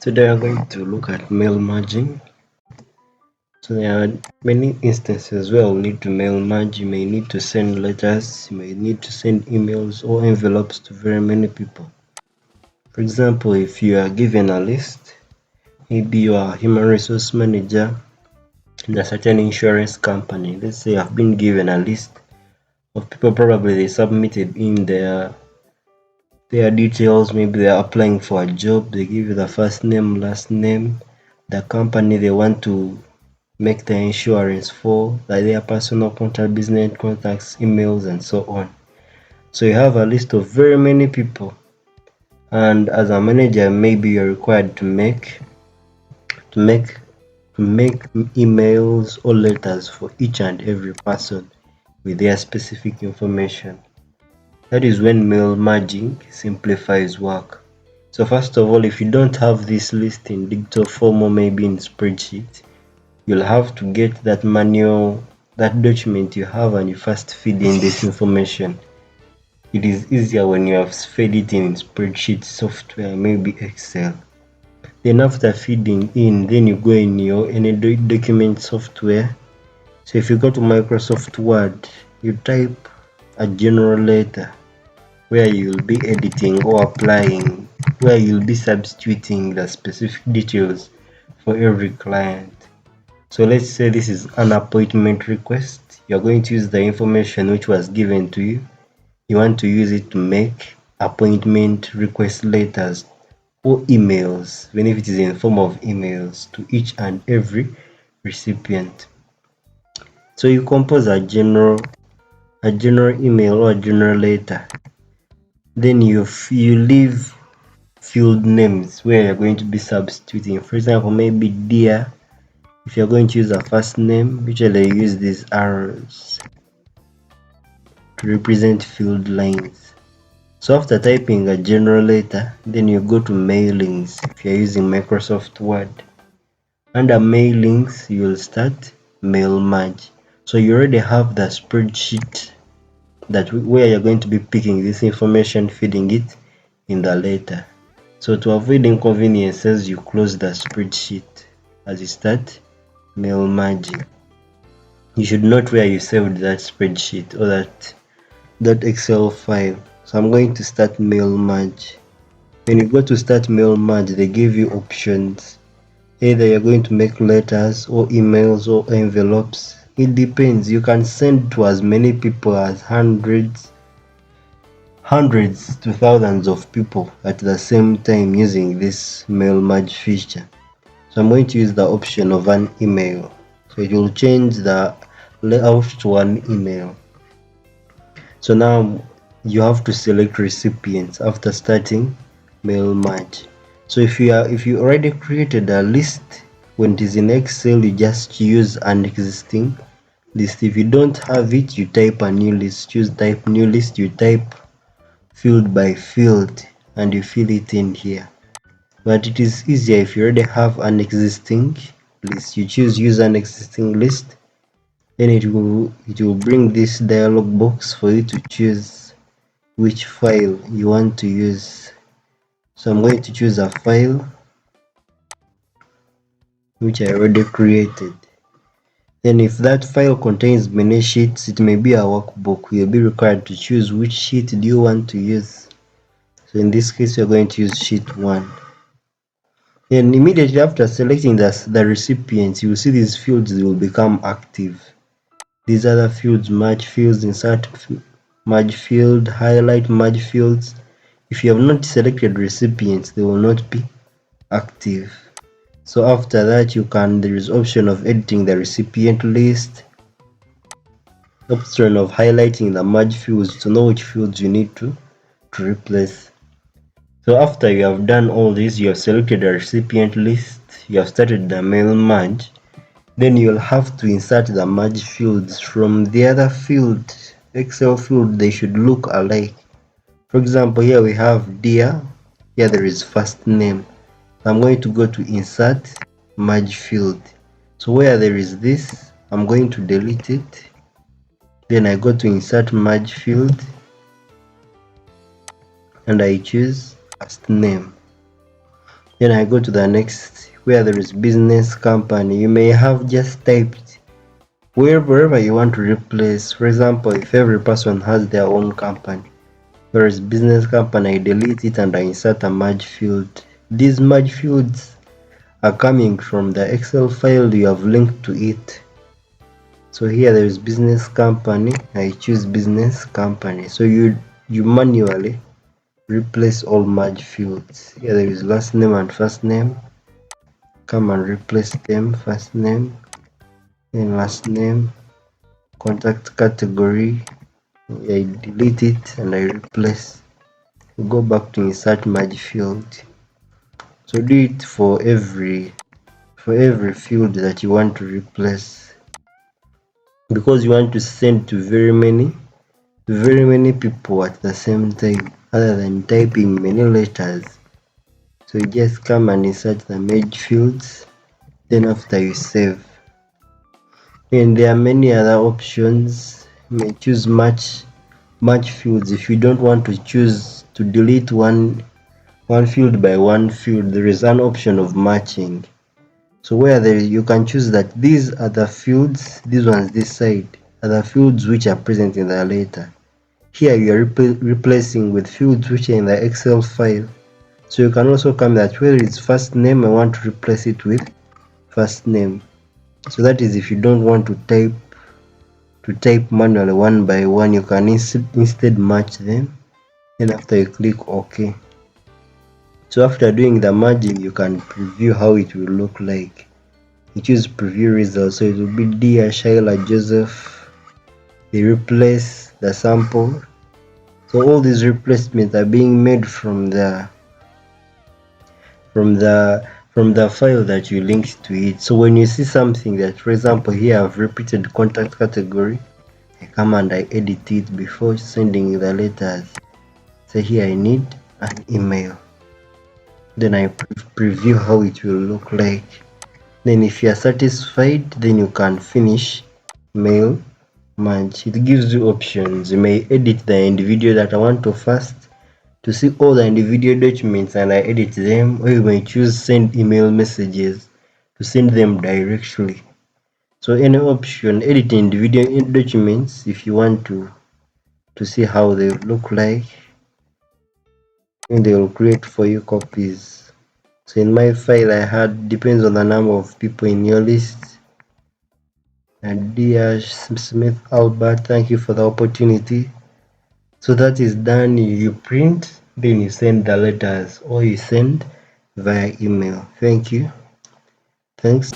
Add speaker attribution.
Speaker 1: Today I'm going to look at mail merging. So there are many instances where we'll need to mail merge. You may need to send letters, you may need to send emails or envelopes to very many people. For example, if you are given a list, maybe you are a human resource manager in a certain insurance company. Let's say I've been given a list of people, probably they submitted in their details. Maybe they are applying for a job, they give you the first name, last name, the company they want to make the insurance for, like their personal contact, business contacts, emails, and so on. So you have a list of very many people, and as a manager, maybe you're required to make emails or letters for each and every person with their specific information. That is when mail merging simplifies work. So first of all, if you don't have this list in digital form or maybe in spreadsheet, you'll have to get that manual, that document you have, and you first feed in this information. It is easier when you have fed it in spreadsheet software, maybe Excel. Then after feeding in, then you go in your any document software. So if you go to Microsoft Word, you type a general letter where you'll be editing or applying, where you'll be substituting the specific details for every client. So let's say this is an appointment request. You're going to use the information which was given to you. You want to use it to make appointment request letters or emails, even if it is in form of emails, to each and every recipient. So you compose a general email or a general letter. Then you leave field names where you're going to be substituting. For example, maybe dear. If you're going to use a first name, usually you use these arrows to represent field lines. So after typing a general letter, then you go to mailings if you're using Microsoft Word. Under mailings, you'll start mail merge. So you already have the spreadsheet where you're going to be picking this information, feeding it in the letter. So to avoid inconveniences, you close the spreadsheet as you start mail merging. You should note where you saved that spreadsheet or that Excel file. So I'm going to start mail merge. When you go to start mail merge, they give you options. Either you're going to make letters or emails or envelopes. It depends. You can send to as many people as hundreds to thousands of people at the same time using this mail merge feature. So I'm going to use the option of an email. So it will change the layout to an email. So now you have to select recipients after starting mail merge. So if you already created a list, when it is in Excel, you just use an existing list. If you don't have it, you type a new list. Choose type new list, you type field by field and you fill it in here. But it is easier if you already have an existing list. You choose use an existing list, then it will bring this dialog box for you to choose which file you want to use. So I'm going to choose a file which I already created. Then if that file contains many sheets, it may be a workbook. You'll be required to choose which sheet do you want to use. So in this case, we're going to use sheet 1. Then immediately after selecting the recipients, you will see these fields will become active. These are the fields: merge fields, insert merge field, highlight merge fields. If you have not selected recipients, they will not be active. So after that, there is option of editing the recipient list, option of highlighting the merge fields to know which fields you need to replace. So after you have done all this, you have selected the recipient list, you have started the mail merge, then you'll have to insert the merge fields from the other field, Excel field. They should look alike. For example, here we have dear, here there is first name. I'm going to go to insert merge field. So where there is this, I'm going to delete it. Then I go to insert merge field and I choose first name. Then I go to the next where there is business company. You may have just typed wherever you want to replace. For example, if every person has their own company, whereas business company, I delete it and I insert a merge field. These merge fields are coming from the Excel file you have linked to it. So here there is business company. I choose business company. So you manually replace all merge fields. Here there is last name and first name. Come and replace them. First name, then last name, contact category. I delete it and I replace. Go back to insert merge field. So do it for every field that you want to replace, because you want to send to very many people at the same time other than typing many letters. So you just come and insert the merge fields, then after you save. And there are many other options. You may choose match fields. If you don't want to choose to delete one field by one field, there is an option of matching. So where you can choose that these are the fields, these ones this side are the fields which are present in the letter. Here you are replacing with fields which are in the Excel file. So you can also come that where it's first name, I want to replace it with first name. So that is if you don't want to type manually one by one, you can instead match them. Then after you click OK. So after doing the merging, you can preview how it will look like. You choose preview results, so it will be Dear Shaila Joseph. They replace the sample. So all these replacements are being made from the file that you linked to it. So when you see something that, for example, here I've repeated contact category, I come and I edit it before sending the letters. Say here I need an email. Then I preview how it will look like. Then if you are satisfied, then you can finish mail merge. It gives you options. You may edit the individual that I want to first to see all the individual documents and I edit them, or you may choose send email messages to send them directly. So any option, edit individual documents if you want to see how they look like, and they will create for you copies. So in my file I had, depends on the number of people in your list. And dear Smith Albert, thank you for the opportunity. So that is done. You print, then you send the letters, or you send via email. Thank you. Thanks.